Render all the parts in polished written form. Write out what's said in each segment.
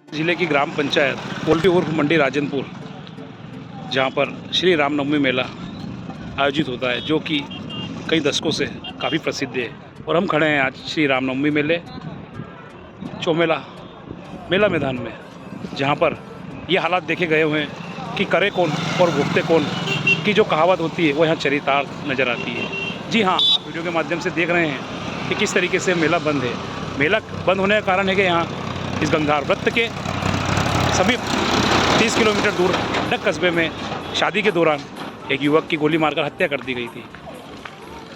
जिले की ग्राम पंचायत पोल्टी उर्फ मंडी राजनपुर, जहां पर श्री रामनवमी मेला आयोजित होता है, जो कि कई दशकों से काफ़ी प्रसिद्ध है। और हम खड़े हैं आज श्री रामनवमी मेले चौमेला मेला मैदान में, जहां पर ये हालात देखे गए हुए हैं कि करे कौन और भुगते कौन की जो कहावत होती है वो यहाँ चरितार्थ नज़र आती है। जी हाँ, आप वीडियो के माध्यम से देख रहे हैं कि किस तरीके से मेला बंद है। मेला बंद होने का कारण है कि यहाँ इस गंगार वृत्त के सभी 30 किलोमीटर दूर डग कस्बे में शादी के दौरान एक युवक की गोली मारकर हत्या कर दी गई थी,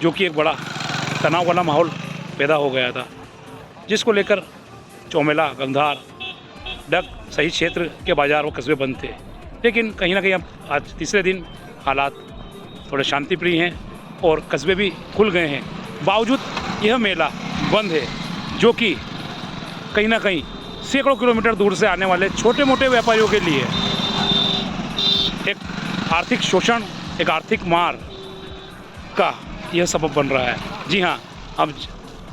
जो कि एक बड़ा तनाव वाला माहौल पैदा हो गया था, जिसको लेकर चौमेला, गंगार, डग सही क्षेत्र के बाज़ार और कस्बे बंद थे। लेकिन कहीं ना कहीं अब आज तीसरे दिन हालात थोड़े शांति प्रिय हैं और कस्बे भी खुल गए हैं। बावजूद यह मेला बंद है, जो कि कहीं ना कहीं सैकड़ों किलोमीटर दूर से आने वाले छोटे मोटे व्यापारियों के लिए एक आर्थिक शोषण, एक आर्थिक मार का यह सबब बन रहा है। जी हाँ, अब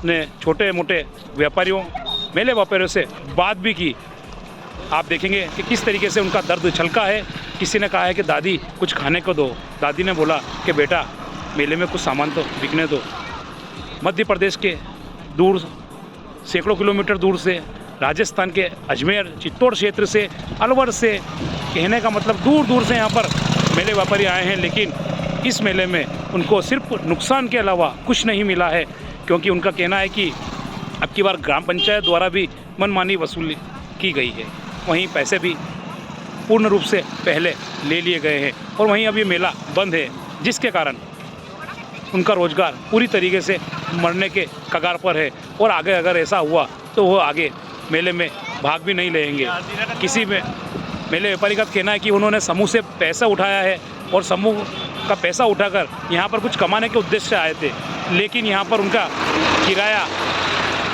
ने छोटे मोटे व्यापारियों, मेले व्यापारियों से बात भी की। आप देखेंगे कि किस तरीके से उनका दर्द छलका है। किसी ने कहा है कि दादी कुछ खाने को दो। दादी ने बोला कि बेटा मेले में कुछ सामान तो बिकने दो। मध्य प्रदेश के दूर सैकड़ों किलोमीटर दूर से, राजस्थान के अजमेर, चित्तौड़ क्षेत्र से, अलवर से, कहने का मतलब दूर दूर से यहाँ पर मेले व्यापारी आए हैं। लेकिन इस मेले में उनको सिर्फ नुकसान के अलावा कुछ नहीं मिला है, क्योंकि उनका कहना है कि अब की बार ग्राम पंचायत द्वारा भी मनमानी वसूली की गई है। वहीं पैसे भी पूर्ण रूप से पहले ले लिए गए हैं और वहीं अब ये मेला बंद है, जिसके कारण उनका रोज़गार पूरी तरीके से मरने के कगार पर है। और आगे अगर ऐसा हुआ तो वो आगे मेले में भाग भी नहीं लेंगे। किसी में मेले व्यापारी का कहना है कि उन्होंने समूह से पैसा उठाया है और समूह का पैसा उठाकर यहाँ पर कुछ कमाने के उद्देश्य से आए थे, लेकिन यहाँ पर उनका किराया,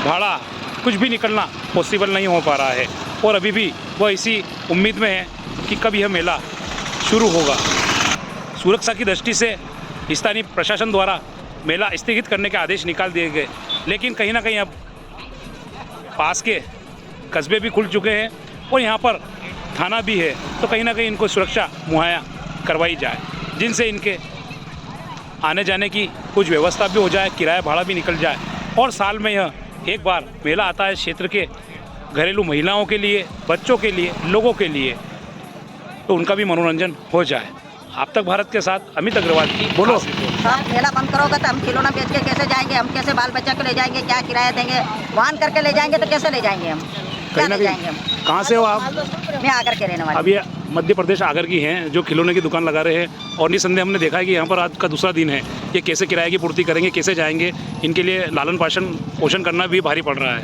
भाड़ा कुछ भी निकलना पॉसिबल नहीं हो पा रहा है। और अभी भी वह इसी उम्मीद में है कि कब यह मेला शुरू होगा। सुरक्षा की दृष्टि से स्थानीय प्रशासन द्वारा मेला स्थगित करने के आदेश निकाल दिए गए, लेकिन कहीं ना कहीं अब पास के कस्बे भी खुल चुके हैं और यहाँ पर थाना भी है, तो कहीं ना कहीं इनको सुरक्षा मुहैया करवाई जाए, जिनसे इनके आने जाने की कुछ व्यवस्था भी हो जाए, किराया भाड़ा भी निकल जाए। और साल में यह एक बार मेला आता है क्षेत्र के घरेलू महिलाओं के लिए, बच्चों के लिए, लोगों के लिए, तो उनका भी मनोरंजन हो जाए। आप तक भारत के साथ अमित अग्रवाल की बोलो। हाँ, मेला बंद करोगे तो हम खिलौना बेच के कैसे जाएंगे? हम कैसे बाल बच्चा को ले जाएंगे? क्या किराया देंगे? वाहन करके ले जाएंगे तो कैसे ले जाएंगे हम? क्या ले जाएंगे हम? कहाँ से हो आप? मैं आकर के रहने वाली। अब ये मध्य प्रदेश आगर की हैं, जो खिलौने की दुकान लगा रहे हैं। और निसंदेह हमने देखा है कि यहाँ पर आज का दूसरा दिन है। ये कैसे किराए की पूर्ति करेंगे, कैसे जाएंगे? इनके लिए लालन पोषण करना भी भारी पड़ रहा है।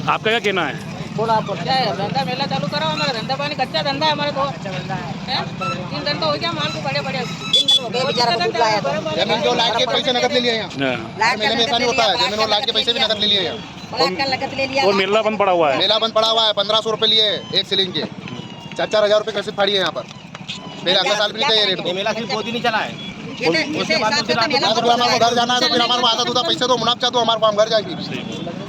आपका क्या कहना है? क्या है, धंधा मेला चालू करो। हमारा धंधा पानी कच्चा धंधा है, हमारे को 3 घंटा हो गया, माल को बड़े जमीन जो लाइट के पैसे नकद ले लिए यहाँ। मेले में ऐसा नहीं होता है, जमीन और लाइट के पैसे भी नकद ले लिए यहाँ। और मेला बंद पड़ा हुआ है। मेला बंद पड़ा हुआ है, 1500 रुपये लिए एक सीलिंग के, 4-4 हज़ार रुपये कैसे फाड़ी है यहाँ पर। पहले अगले साल भी नहीं था ये रेट। मेला सिर्फ 2 दिन ही चला है। उसके बाद हमारे घर जाना है तो फिर हमारे आधा दूधा पैसे दो, मुनाफा दो, हमारे हम घर जाएगी।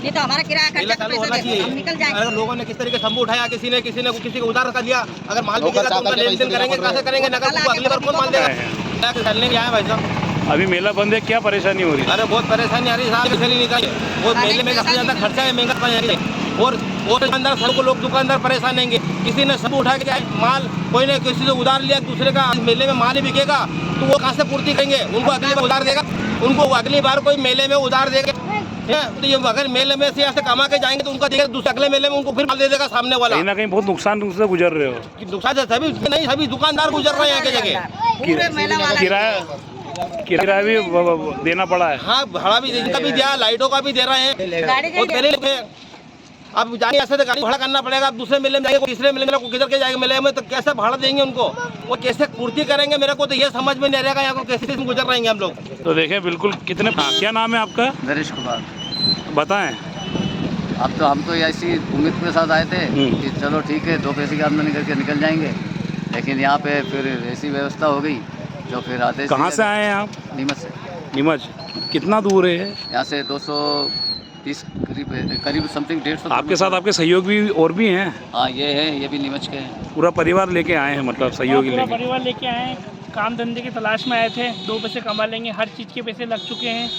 नहीं तो हमारा किराया मेला चालू होना चाहिए। हम निकल जाएंगे। अगर लोगों ने किस तरीके से तंबू उठाया, किसी ने किसी को उधार कर दिया, अगर माल बिकेगा तो उनका लेन देन करेंगे, कैसे करेंगे? नकद को अगली बार कौन माल देगा? चलने के आए भाई साहब। अभी मेला बंद है, क्या परेशानी हो रही है? अरे बहुत परेशानी आ रही है साहब, चली नहीं चाहिए। वो मेले में सबसे ज़्यादा खर्चा है, महंगा है। और दुकानदार, सबको लोग दुकानदार परेशान रहेंगे। किसी ने सब उठा के माल, कोई ने किसी से उधार लिया, दूसरे का मेले में माल ही बिकेगा तो वो कहाँ से पूर्ति करेंगे? उनको अगली बार उधार देगा, उनको अगली बार कोई मेले में उधार देगा। तो ये अगर मेले में से यहाँ से कमा के जाएंगे तो उनका देगा, दूसरे अगले मेले में उनको फिर माल दे देगा सामने वाला। कहीं ना कहीं बहुत नुकसान से गुजर रहे हो। नुकसान से सभी नहीं, सभी दुकानदार गुजर रहे हैं यहाँ के जगह। किराया भी देना पड़ा है। हाँ, भाड़ा भी इनका भी दिया, लाइटों का भी दे रहे हैं। और पहले अब जाने ऐसे तो गाड़ी भाड़ा करना पड़ेगा। अब दूसरे मेले में जाएंगे, तीसरे मेले में किधर के जाएंगे मेले में, तो कैसे भाड़ा देंगे उनको? वो कैसे पूर्ति करेंगे? मेरे को तो ये समझ में नहीं रहेगा यहाँ को कैसे गुजर रहेंगे हम लोग। तो देखें बिल्कुल कितने। क्या नाम है आपका? नरेश कुमार। बताएं। अब तो हम तो ऐसी उम्मीद के साथ आए थे कि चलो ठीक है, 2 पैसे की आमदनी करके निकल जाएंगे, लेकिन यहाँ पे फिर ऐसी व्यवस्था हो गई जो फिर आदेश। कहाँ से आए हैं आप? नीमच से। नीमच कितना दूर है? यहाँ से 200 30 करीब समथिंग 150। आपके साथ आपके सहयोगी भी और भी हैं? हाँ, ये है, ये भी नीमच के हैं। पूरा परिवार लेके आए हैं, मतलब सहयोगी पूरा लेके? परिवार लेके आए हैं, काम धंधे की तलाश में आए थे, 2 पैसे कमा लेंगे, हर चीज़ के पैसे लग चुके हैं,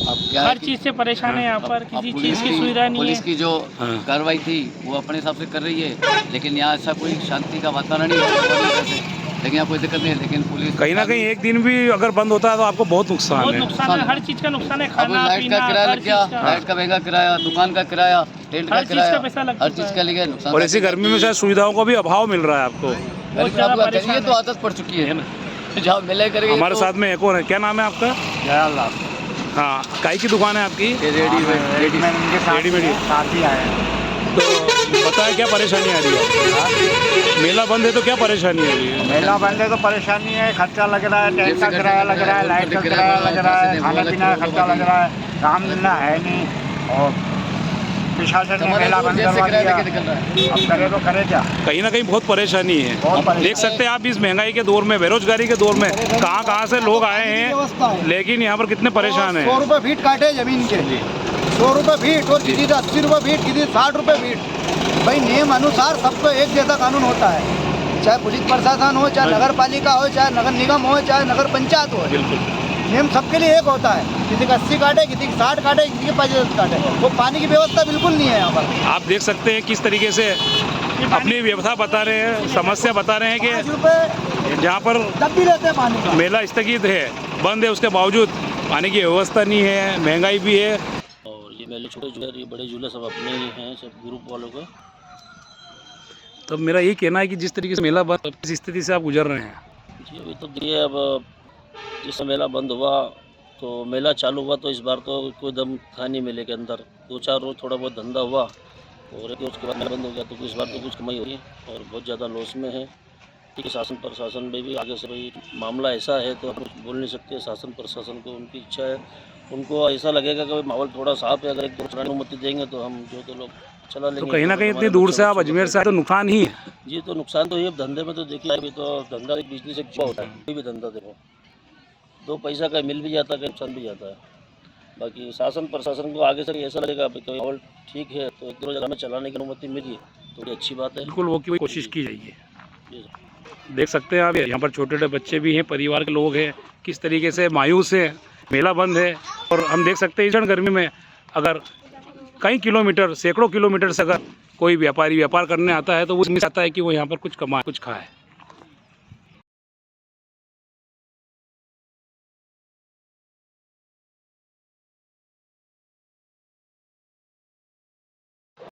अब क्या है हर कि चीज़ से परेशान है यहाँ पर, अब किसी चीज़ की सुविधा नहीं पुलिस है। की जो हाँ। कार्रवाई थी वो अपने हिसाब से कर रही है, लेकिन यहाँ ऐसा कोई शांति का वातावरण नहीं है। लेकिन यहाँ कोई दिक्कत नहीं है, लेकिन पुलिस कहीं ना कहीं एक दिन भी अगर बंद होता है तो आपको बहुत नुकसान बहुत है। नुकसान है, हर चीज़ का नुकसान है, अब खाना लाइट पीना का किराया हर लग गया, चीज़ का। लाइट का महंगा किराया, दुकान का किराया, टेंट का हर चीज़ किराया, का पैसा लग हर चुका चीज़ है। का लिए नुकसान। और ऐसी गर्मी में शायद सुविधाओं का भी अभाव मिल रहा है आपको। बहुत ज़्यादा आपका परेशान करिए तो है। आदत पड़ चुकी है ना, जहाँ मिले करेंगे। हमारे साथ में एक और है, क्या नाम है आपका? जयालाल। हाँ, काई की दुकान है आपकी? रेडीमेड साथ ही आए हैं। तो बताएं क्या परेशानी आ रही है? मेला बंद है तो क्या परेशानी आ रही है? मेला बंद है तो परेशानी है, खर्चा लग रहा है, टेंट का किराया लग रहा है, लाइट का किराया लग रहा है, खाने पीने का खर्चा लग रहा है, काम धंधा है नहीं, और प्रशासन ने मेला बंद करवा दिया। अब करे तो करे क्या? कहीं ना कहीं बहुत परेशानी है। बहुत परेशानी। देख सकते हैं आप इस महंगाई के दौर में, बेरोजगारी के दौर में कहाँ से लोग आए हैं, लेकिन यहाँ पर कितने परेशान हैं। 100 रुपये फीट काटे जमीन के, 100 रुपये फीट, और किसी 80 रुपये फीट, किसी 60 रुपये फीट। भाई नियम अनुसार सबको एक जैसा कानून होता है, चाहे पुलिस प्रशासन हो, चाहे नगर पालिका हो, चाहे नगर निगम हो, चाहे नगर पंचायत हो। बिल्कुल नियम सबके लिए एक होता है, किसी का 80 काटे, किसी का 60 काटे, किसी के 50 काटे। वो पानी की व्यवस्था बिल्कुल नहीं है यहाँ पर। आप देख सकते हैं किस तरीके से अपनी व्यवस्था बता रहे हैं, समस्या बता रहे हैं 5 कि रुपये जहाँ पर तब भी लेते हैं पानी का। मेला स्थगित है, बंद है, उसके बावजूद पानी की व्यवस्था नहीं है, महंगाई भी है। और ये मेले छोटे झूले, ये बड़े झूले सब अपने ही हैं, सब ग्रुप वालों के। तो मेरा यही कहना है कि जिस तरीके से मेला बंद, किस स्थिति से आप गुजर रहे हैं? जी अभी तो देखिए, अब जिस मेला बंद हुआ तो मेला चालू हुआ तो इस बार तो कोई दम था नहीं मेले के अंदर। 2-4 रोज़ थोड़ा बहुत धंधा हुआ और उसके बाद मेला बंद हो गया, तो इस बार तो कुछ कमाई हुई है और बहुत ज़्यादा लॉस में है। ठीक है, शासन प्रशासन में भी आगे से भाई मामला ऐसा है तो हम कुछ बोल नहीं सकते। शासन प्रशासन को उनकी इच्छा है, उनको ऐसा लगेगा कि माहौल थोड़ा साफ है, अगर एक दो अनुमति देंगे तो हम जो तो लोग चला लेंगे। तो कहीं ना कहीं इतनी दूर से आप अजमेर से आए तो नुकसान ही है। जी, तो नुकसान तो ये धंधे में तो देखिए, अभी तो धंधा एक बिजनेस एक जुआ होता है, कोई भी धंधा देखो 2 पैसा का मिल भी जाता है, नुकसान भी जाता है। बाकी शासन प्रशासन को आगे से ऐसा लगेगा कि माहौल ठीक है तो एक दो जगह में चलाने की अनुमति मिली तो बड़ी अच्छी बात है। बिल्कुल वो की कोशिश की जाएगी। जी सर। देख सकते हैं आप यहाँ पर छोटे छोटे बच्चे भी हैं, परिवार के लोग हैं, किस तरीके से मायूस है, मेला बंद है। और हम देख सकते हैं इस गर्मी में अगर कई किलोमीटर, सैकड़ों किलोमीटर से अगर कोई व्यापारी व्यापार करने आता है तो वो चाहता है कि वो यहाँ पर कुछ कमाए, कुछ खाए।